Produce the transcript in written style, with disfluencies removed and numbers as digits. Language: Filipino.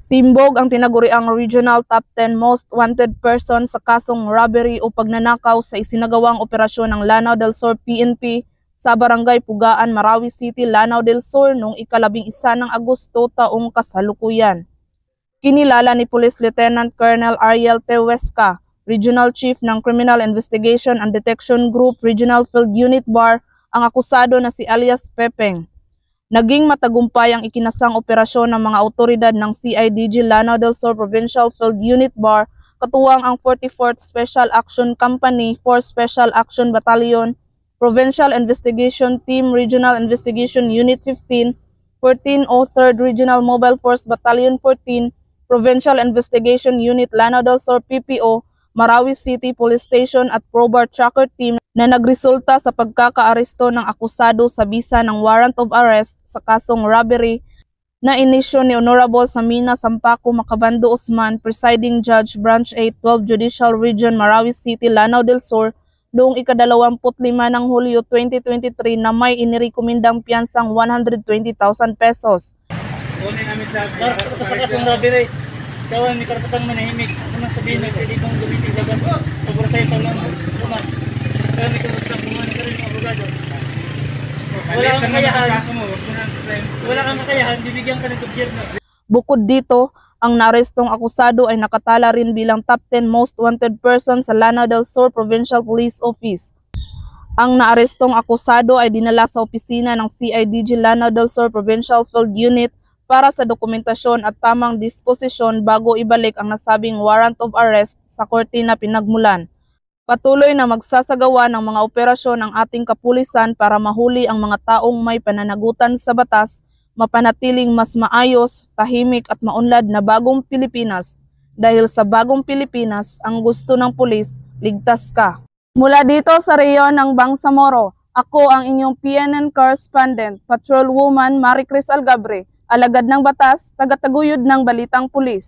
Timbog ang tinaguriang Regional Top 10 Most Wanted Person sa kasong robbery o pagnanakaw sa isinagawang operasyon ng Lanao del Sur PNP sa Barangay Pugaan, Marawi City, Lanao del Sur noong ika-11 ng Agosto taong kasalukuyan. Kinilala ni Police Lieutenant Colonel Ariel Tehuesca, Regional Chief ng Criminal Investigation and Detection Group Regional Field Unit BAR, ang akusado na si alias Pepeng. Naging matagumpay ang ikinasang operasyon ng mga otoridad ng CIDG Lanao del Sur Provincial Field Unit BAR, katuwang ang 44th Special Action Company, 4th Special Action Battalion, Provincial Investigation Team Regional Investigation Unit 15, 1403rd Regional Mobile Force Battalion 14, Provincial Investigation Unit Lanao del Sur PPO, Marawi City Police Station at Probar Tracker Team na nagresulta sa pagkakaaresto ng akusado sa bisa ng warrant of arrest sa kasong robbery na inisyo ni Honorable Samina Sampaco Macabando Usman, Presiding Judge Branch 8, 12 Judicial Region, Marawi City, Lanao del Sur, noong ika-25 ng Hulyo 2023 na may inirekomendang piyansang 120,000 pesos. Kunin namin sa kasong robbery. Kawan, may karapatang manahimik. Ano sabihin na pwede kong gumitig laban sobre sa'yo sa lang umat. Kaya may karapatang kumana ka rin ng abogado. Wala kang kakayahan, bibigyan ka ng gobyerno. Bukod dito, ang naarestong akusado ay nakatala rin bilang Top 10 Most Wanted Person sa Lanao del Sur Provincial Police Office. Ang naarestong akusado ay dinala sa opisina ng CIDG Lanao del Sur Provincial Field Unit para sa dokumentasyon at tamang disposisyon bago ibalik ang nasabing warrant of arrest sa korte na pinagmulan. Patuloy na magsasagawa ng mga operasyon ang ating kapulisan para mahuli ang mga taong may pananagutan sa batas, mapanatiling mas maayos, tahimik at maunlad na bagong Pilipinas. Dahil sa bagong Pilipinas, ang gusto ng pulis, ligtas ka. Mula dito sa reyon ng Bangsamoro, ako ang inyong PNN correspondent, Patrolwoman Maricris Algabre, alagad ng batas, tagataguyod ng Balitang Pulis.